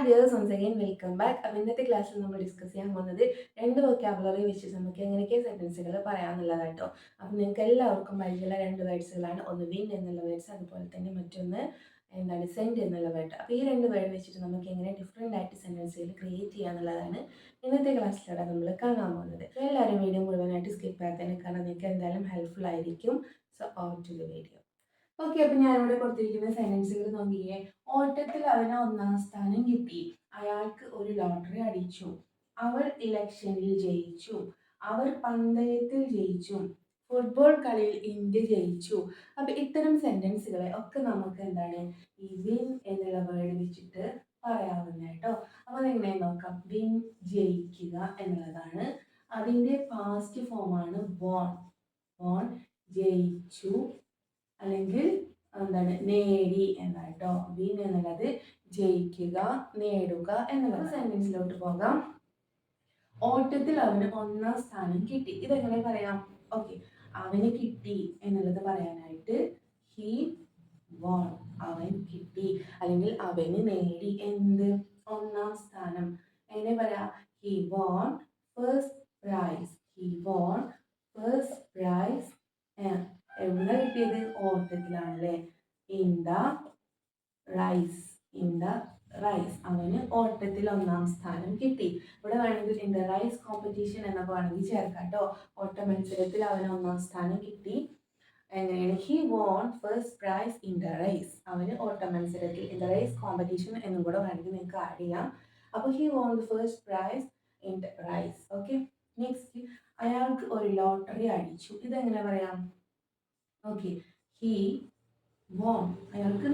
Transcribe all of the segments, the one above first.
Dears once again welcome back. അപ്പോൾ ഇന്നത്തെ ക്ലാസ്സിൽ നമ്മൾ ഡിസ്കസ് ചെയ്യാൻ പോകുന്നത് രണ്ട് വൊക്കാബുലറി വെച്ച് നമുക്ക് എങ്ങനെയൊക്കെ സെൻറ്റൻസുകൾ പറയാമെന്നുള്ളതാട്ടോ. അപ്പോൾ നിങ്ങൾക്ക് എല്ലാവർക്കും പരിചയമുള്ള രണ്ട് വേർഡ്സുകളാണ്. ഒന്ന് വിൻ എന്നുള്ള വേർഡ്സ്, അതുപോലെ തന്നെ മറ്റൊന്ന് എന്താണ് സെൻഡ് എന്നുള്ള വേർഡ്. അപ്പോൾ ഈ രണ്ട് വേർഡ് വെച്ചിട്ട് നമുക്ക് എങ്ങനെ ഡിഫറെൻ്റ് ആയിട്ട് സെൻറ്റൻസുകൾ ക്രിയേറ്റ് ചെയ്യാന്നുള്ളതാണ് ഇന്നത്തെ ക്ലാസ്സിലൂടെ നമ്മൾ കാണാൻ പോകുന്നത്. എല്ലാവരും വീഡിയോ മുഴുവനായിട്ട് സ്കിപ്പ് ചെയ്യാതെ തന്നെ കാരണം നിങ്ങൾക്ക് എന്തായാലും ഹെൽപ്ഫുൾ ആയിരിക്കും. So on to the video. Okay, അപ്പോൾ ഞാനിവിടെ കൊടുത്തിരിക്കുന്ന സെൻറ്റൻസുകൾ നോക്കിയേ. ഓട്ടത്തിൽ അവന് ഒന്നാം സ്ഥാനം കിട്ടി. അയാൾക്ക് ഒരു ലോട്ടറി അടിച്ചു. അവൾ ഇലക്ഷനിൽ ജയിച്ചു. അവർ പന്തയത്തിൽ ജയിച്ചു. ഫുട്ബോൾ കളിയിൽ ഇന്ത്യ ജയിച്ചു. അപ്പൊ ഇത്തരം സെന്റൻസുകളെ ഒക്കെ നമുക്ക് എന്താണ് ഈ വിൻ എന്നുള്ള വേർഡ് വെച്ചിട്ട് പറയാവുന്ന കേട്ടോ. അപ്പൊ എങ്ങനെ നോക്കാം. വിൻ ജയിക്കുക എന്നുള്ളതാണ്. അതിന്റെ പാസ്റ്റ് ഫോമാണ് വോൺ. വോൺ ജയിച്ചു അല്ലെങ്കിൽ എന്താണ് നേടി എന്നാട്ടോ. വിൻ എന്നുള്ളത് ജയിക്കുക, നേടുക എന്നുള്ള സെന്റൻസിലോട്ട് പോകാം. ഓട്ടത്തിൽ അവന് ഒന്നാം സ്ഥാനം കിട്ടി. ഇതെങ്ങനെ പറയാം? ഓക്കെ, അവന് കിട്ടി എന്നുള്ളത് പറയാനായിട്ട് ഹി വോൺ, അവൻ കിട്ടി അല്ലെങ്കിൽ അവന് നേടി എന്ത്? ഒന്നാം സ്ഥാനം. എങ്ങനെ പറയാം? He won first prize. He won first prize. എവിടെ കിട്ടിയത്? ഓട്ടത്തിലാണല്ലേ. In the race. In the race. അവന് ഓട്ടത്തിൽ ഒന്നാം സ്ഥാനം കിട്ടി. ഇവിടെ വേണമെങ്കിൽ ഇൻ ദ റൈസ് കോമ്പറ്റീഷൻ എന്നൊക്കെ വേണമെങ്കിൽ ചേർക്കാം കേട്ടോ. ഓട്ട മത്സരത്തിൽ അവന് ഒന്നാം സ്ഥാനം കിട്ടി. എങ്ങനെയാണ്? He won first prize in the race. അവന് ഓട്ട മത്സരത്തിൽ ഇൻ ദ റൈസ് കോമ്പറ്റീഷൻ എന്നും കൂടെ വേണമെങ്കിൽ നിങ്ങൾക്ക് ആഡ് ചെയ്യാം. അപ്പോൾ he won the first prize in the race. Okay, next, അയാൾക്ക് ഒരു ലോട്ടറി അടിച്ചു. ഇതെങ്ങനെ പറയാം? ഓക്കെ, ഹി വോൺ, അയാൾക്ക്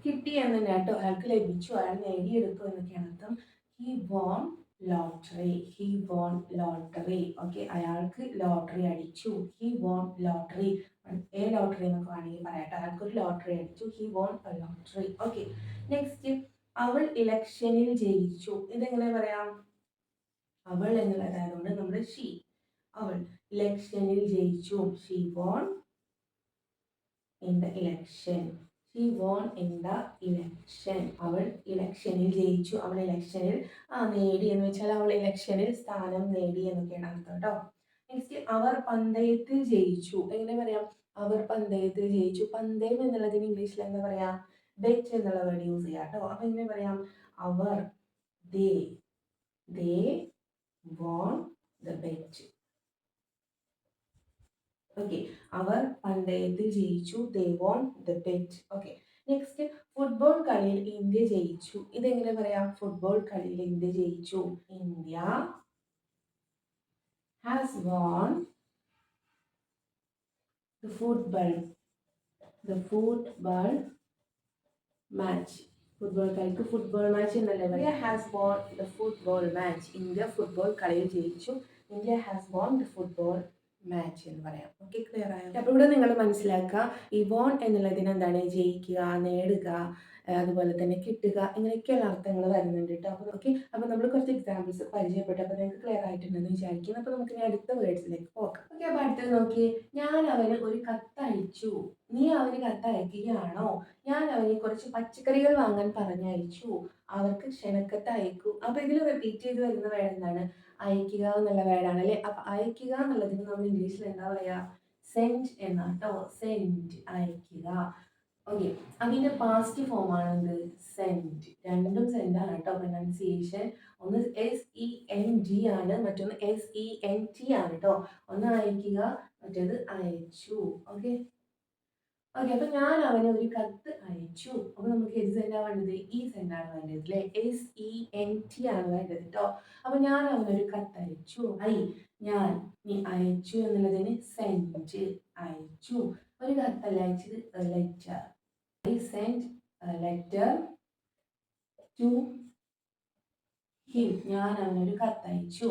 കിട്ടി എന്ന് തന്നെ കേട്ടോ. അയാൾക്ക് ലഭിച്ചു, അയാൾ നേടിയെടുത്തു എന്നൊക്കെയാണ് അർത്ഥം. He won lottery. He won lottery. Okay, അയാൾക്ക് ലോട്ടറി അടിച്ചു. He won lottery. ലോട്ടറി എന്നൊക്കെ വേണമെങ്കിൽ പറയാട്ടോ. അയാൾക്ക് ഒരു ലോട്ടറി അടിച്ചു. He won lottery. Okay, next, അവൾ ഇലക്ഷനിൽ ജയിച്ചു. ഇതെങ്ങനെ പറയാം? അവൾ എന്നുള്ളതായതുകൊണ്ട് നമ്മൾ ഷീ. അവൾ ഇലക്ഷനിൽ ജയിച്ചു. She won in the election. She won in the election. അവൾ ഇലക്ഷനിൽ ജയിച്ചു. അവൾ ഇലക്ഷനിൽ നേടി എന്ന് വെച്ചാൽ അവൾ ഇലക്ഷനിൽ സ്ഥാനം നേടി എന്നൊക്കെയാണ് അർത്ഥം കേട്ടോ. നെക്സ്റ്റ്, അവർ പന്തയത്തിൽ ജയിച്ചു. എങ്ങനെ പറയാം? അവർ പന്തയത്തിൽ ജയിച്ചു. പന്തയം എന്നുള്ളതിന് ഇംഗ്ലീഷിൽ എന്താ പറയാ? ബെറ്റ് എന്നുള്ള വേർഡ് യൂസ് ചെയ്യാം കേട്ടോ. അപ്പൊ എങ്ങനെ പറയാം? അവർ they won the bet. Okay, അവർ പന്തയത്തിൽ ജയിച്ചു. They won the bet. Okay, next, football കളിയിൽ ഇന്ത്യ ജയിച്ചു. ഇതെങ്ങനെ പറയാം? ഫുട്ബോൾ കളിയിൽ ഇന്ത്യ ജയിച്ചു. India has won the football match. Football കളിക്ക് ഫുട്ബോൾ മാച്ച് എന്നല്ലേ പറയാ? Has won the football match. India football കളിയിൽ ജയിച്ചു. India has won the football match എന്ന് പറയാം. ഓക്കെ, ക്ലിയർ ആയോ? അപ്പോൾ ഇവിടെ നിങ്ങൾ മനസ്സിലാക്കുക, ഈ വോൺ എന്നുള്ളതിന് എന്താണ്? ജയിക്കുക, നേടുക, അതുപോലെ തന്നെ കിട്ടുക, ഇങ്ങനെയൊക്കെയുള്ള അർത്ഥങ്ങൾ വരുന്നുണ്ട് കേട്ടോ. അപ്പോൾ ഓക്കെ, അപ്പോൾ നമ്മൾ കുറച്ച് എക്സാമ്പിൾസ് പരിചയപ്പെട്ടു. അപ്പോൾ നിങ്ങൾക്ക് ക്ലിയർ ആയിട്ടുണ്ടെന്ന് വിചാരിക്കുന്നു. അപ്പോൾ നമുക്ക് ഇനി അടുത്ത വേർഡ്സിലേക്ക് പോകാം. ഓക്കെ, അപ്പോൾ അടുത്തത് നോക്കി. ഞാൻ അവന് ഒരു കത്തയച്ചു. നീ അവന് കത്തയക്കുകയാണോ? ഞാൻ അവനെ കുറച്ച് പച്ചക്കറികൾ വാങ്ങാൻ പറഞ്ഞയച്ചു. അവർക്ക് ക്ഷണക്കത്ത് അയക്കൂ. അപ്പോൾ ഇതിൽ റിപ്പീറ്റ് ചെയ്ത് വരുന്ന വേർഡ് എന്താണ്? അയക്കുക എന്നുള്ള വേർഡാണ് അല്ലേ. അപ്പൊ അയക്കുക എന്നുള്ളതിന് നമ്മൾ ഇംഗ്ലീഷിൽ എന്താ പറയാ? സെൻഡ് എന്നാട്ടോ. സെൻഡ്, അയക്കുക. ഓക്കെ, അതിന്റെ പാസ്റ്റ് ഫോം ആണ് സെൻഡ്. രണ്ടും സെൻഡ് ആണ് കേട്ടോ. പ്രൊനൗൺസിയേഷൻ ഒന്ന് SEND ആണ്, മറ്റൊന്ന് SENT ആണ് കേട്ടോ. ഒന്ന് അയക്കുക, മറ്റേത് അയച്ചു. ഓക്കെ, ഓക്കെ, അപ്പൊ ഞാൻ അവന് ഒരു കത്ത് അയച്ചു. അപ്പൊ നമുക്ക് ഏത് സെൻഡാ വേണ്ടത്? ഈ സെൻഡാണ് വേണ്ടത് അല്ലേ. SENT ആണ് വേണ്ടത് കേട്ടോ. അപ്പൊ ഞാൻ അവനൊരു കത്ത് അയച്ചു. ഞാൻ, നീ അയച്ചു എന്നുള്ളതിന് സെൻഡ്, അയച്ചു. ഒരു കത്തല്ല അയച്ചത്, letter. I send letter to him. ഞാൻ അവനൊരു കത്ത് അയച്ചു.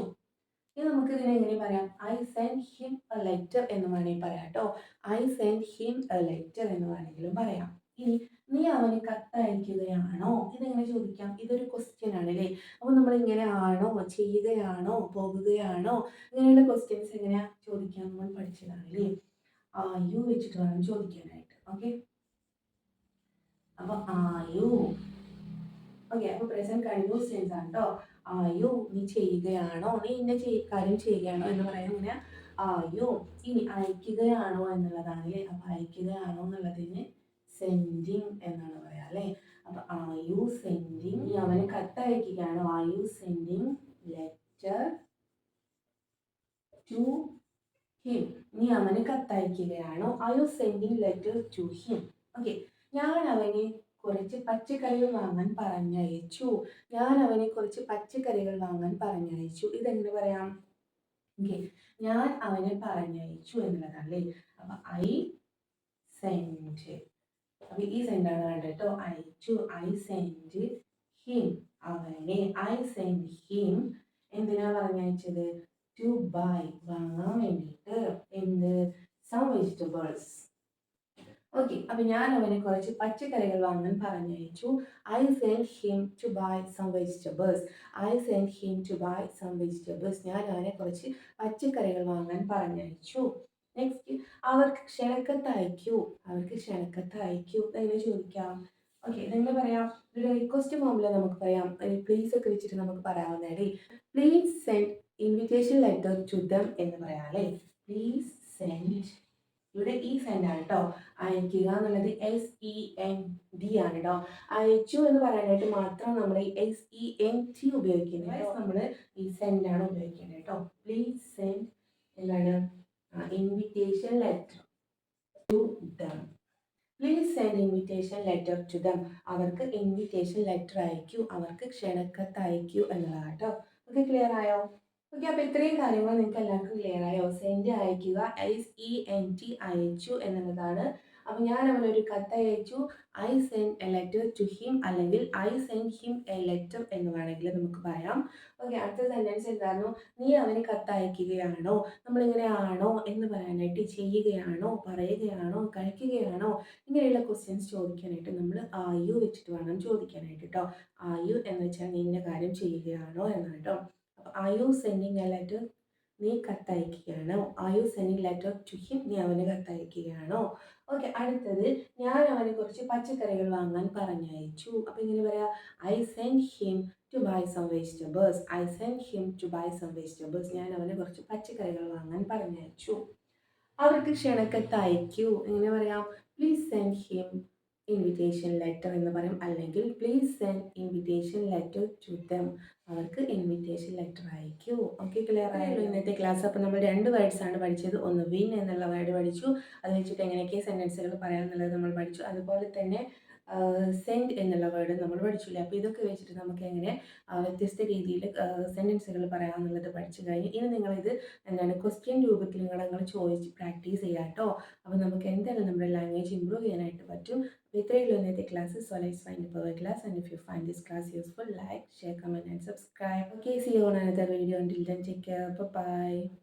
ഇനി നമുക്ക് ഇതിനെ എങ്ങനെ പറയാം? I send him a letter എന്ന് വേണമെങ്കിൽ പറയാം കേട്ടോ. I send him a letter എന്ന് വേണമെങ്കിലും പറയാം. ഇനി നീ അവന് കത്തയക്കുകയാണോ? ഇതെങ്ങനെ ചോദിക്കാം? ഇതൊരു ക്വസ്റ്റ്യൻ ആണ് അല്ലേ. അപ്പോൾ നമ്മൾ ഇങ്ങനെ ആണോ, ചെയ്യുകയാണോ, പോകുകയാണോ, ഇങ്ങനെയുള്ള ക്വസ്റ്റ്യൻസ് എങ്ങനെയാ ചോദിക്കാൻ നമ്മൾ പഠിച്ചതാണ് അല്ലേ. യു വെച്ചിട്ട് വേണം ചോദിക്കാനായിട്ട്. ഓക്കെ, അപ്പോൾ യു. ഓക്കെ, അപ്പോൾ പ്രസന്റ് കണ്ടിന്യൂസ് ടെൻസ് ആണ് കേട്ടോ. ആയു നീ ചെയ്യുകയാണോ, നീ ഇന്ന കാര്യം ചെയ്യുകയാണോ എന്ന് പറയാൻ ഇങ്ങനെ ആയു. ഇനി അയക്കുകയാണോ എന്നുള്ളതാണ്. അപ്പൊ അയക്കുകയാണോ എന്നുള്ളതിന് സെൻഡിങ് എന്നാണ് പറയാ അല്ലേ. അപ്പൊ ആയു സെൻഡിങ്. നീ അവന് കത്തയക്കുകയാണോ, are you sending letter to him. നീ അവന് കത്തയക്കുകയാണോ, are you sending letter to him. Okay, ഞാൻ അവനെ കുറച്ച് പച്ചക്കറികൾ വാങ്ങാൻ പറഞ്ഞയച്ചു. ഞാൻ അവനെ കുറച്ച് പച്ചക്കറികൾ വാങ്ങാൻ പറഞ്ഞയച്ചു. ഇതെങ്ങനെ പറയാം? ഓക്കെ, ഞാൻ അവനെ പറഞ്ഞയച്ചു എന്നുള്ളതല്ലേ. അപ്പൊ ഐ സെൻഡ്. അപ്പൊ ഈ സെൻഡ് ആണ് വേണ്ടത് കേട്ടോ. അയച്ചു, ഐ സെൻഡ് ഹിം. അവനെ ഐ സെൻഡ് ഹിം. എന്തിനാ പറഞ്ഞയച്ചത്? ടു ബൈ വാങ്ങാൻ വേണ്ടിയിട്ട്. എന്ത്? Some vegetables. ഓക്കെ, അപ്പൊ ഞാൻ അവനെ കുറച്ച് പച്ചക്കറികൾ വാങ്ങാൻ പറഞ്ഞയച്ചു. I send him to buy some vegetables. I send him to buy some vegetables. ഞാൻ അവനെ കുറച്ച് പച്ചക്കറികൾ വാങ്ങാൻ പറഞ്ഞയച്ചു. നെക്സ്റ്റ്, അവർക്ക് ക്ഷണക്കത്ത് അയക്കൂ. അവർക്ക് ക്ഷണക്കത്ത് അയക്കൂ. എങ്ങനെ ചോദിക്കാം? ഓക്കെ, ഇതെങ്ങനെ പറയാം? ഒരു റിക്വസ്റ്റ് ഫോമിൽ നമുക്ക് പറയാം. പ്ലീസ് ഒക്കെ വെച്ചിട്ട് നമുക്ക് പറയാവുന്നതേ. Please send invitation letter to them എന്ന് പറയാം അല്ലേ. Please send. ഇവിടെ ഈ സെൻഡ് ആണ് കേട്ടോ. അയക്കുക എന്നുള്ളത് SEND ആണ് കേട്ടോ. അയച്ചു എന്ന് പറയാനായിട്ട് മാത്രം നമ്മൾ SENT ഉപയോഗിക്കുന്നത്. നമ്മൾ ഈ സെൻഡ് ആണ് ഉപയോഗിക്കേണ്ടത് കേട്ടോ. പ്ലീസ് സെൻഡ് എന്താണ്? Invitation letter to them. Please send invitation letter to them. അവർക്ക് ഇൻവിറ്റേഷൻ ലെറ്റർ അയക്കൂ, അവർക്ക് ക്ഷണക്കത്ത് അയക്കൂ എന്നുള്ളതാണ് കേട്ടോ. ഓക്കെ, ക്ലിയർ ആയോ? ഓക്കെ, അപ്പോൾ ഇത്രയും കാര്യങ്ങൾ നിങ്ങൾക്ക് എല്ലാവർക്കും ക്ലിയർ ആയോ? സെൻഡ് അയക്കുക, SENT അയച്ചു എന്നുള്ളതാണ്. അപ്പോൾ ഞാൻ അവനൊരു കത്ത് അയച്ചു, I send a letter to him, അല്ലെങ്കിൽ I send him a letter എന്ന് വേണമെങ്കിൽ നമുക്ക് പറയാം. ഓക്കെ, അടുത്ത സെൻറ്റൻസ് എന്തായിരുന്നു? നീ അവന് കത്ത് അയക്കുകയാണോ. നമ്മളിങ്ങനെ ആണോ എന്ന് പറയാനായിട്ട്, ചെയ്യുകയാണോ, പറയുകയാണോ, കഴിക്കുകയാണോ, ഇങ്ങനെയുള്ള ക്വസ്റ്റ്യൻസ് ചോദിക്കാനായിട്ട് നമ്മൾ ആയു വെച്ചിട്ട് വേണം ചോദിക്കാനായിട്ട് കേട്ടോ. ആയു എന്ന് വെച്ചാൽ നീ ഇന്ന കാര്യം ചെയ്യുകയാണോ എന്നാണ് കേട്ടോ. Are you sending a letter. നീ കത്തയക്കുകയാണോ. Are you sending letter to him. നീ അവന് കത്തയക്കുകയാണോ. ഓക്കെ, അടുത്തത്, ഞാൻ അവനെ കുറച്ച് പച്ചക്കറികൾ വാങ്ങാൻ പറഞ്ഞയച്ചു. അപ്പൊ ഇങ്ങനെ പറയാ, I send him to buy some vegetables. I send him to buy some vegetables. ഞാൻ അവനെ കുറച്ച് പച്ചക്കറികൾ വാങ്ങാൻ പറഞ്ഞയച്ചു. അവർക്ക് ക്ഷണക്കത്ത് അയക്കൂ. എങ്ങനെ പറയാം? Please send him invitation letter എന്ന് പറയും, അല്ലെങ്കിൽ please send invitation letter to them. അവർക്ക് ഇൻവിറ്റേഷൻ ലെറ്റർ അയക്കൂ. ഓക്കെ, ക്ലിയർ ആയല്ലോ ഇന്നത്തെ ക്ലാസ്. അപ്പോൾ നമ്മൾ 2 വേർഡ്സ് ആണ് പഠിച്ചത്. ഒന്ന് വിൻ എന്നുള്ള വേർഡ് പഠിച്ചു, അത് വെച്ചിട്ട് എങ്ങനെയൊക്കെ സെൻറ്റൻസുകൾ പറയാമെന്നുള്ളത് നമ്മൾ പഠിച്ചു. അതുപോലെ തന്നെ സെൻഡ് എന്നുള്ള വേർഡ് നമ്മൾ പഠിച്ചില്ല. അപ്പോൾ ഇതൊക്കെ വെച്ചിട്ട് നമുക്ക് എങ്ങനെ വ്യത്യസ്ത രീതിയിൽ സെൻറ്റൻസുകൾ പറയാമെന്നുള്ളത് പഠിച്ചു കഴിഞ്ഞു. ഇനി നിങ്ങളിത് എന്താണ് ക്വസ്റ്റ്യൻ രൂപത്തിൽ നിങ്ങൾ ചോദിച്ച് പ്രാക്ടീസ് ചെയ്യാം കേട്ടോ. അപ്പോൾ നമുക്ക് എന്തായാലും നമ്മുടെ ലാംഗ്വേജ് ഇമ്പ്രൂവ് ചെയ്യാനായിട്ട് പറ്റും. അപ്പോൾ ഇത്രയേ ഉള്ളൂ ഇന്നത്തെ class. So let's find the perfect class, and if you find this class useful, like, share, comment and subscribe. Okay, see you on another video. Until then, take care. Bye bye.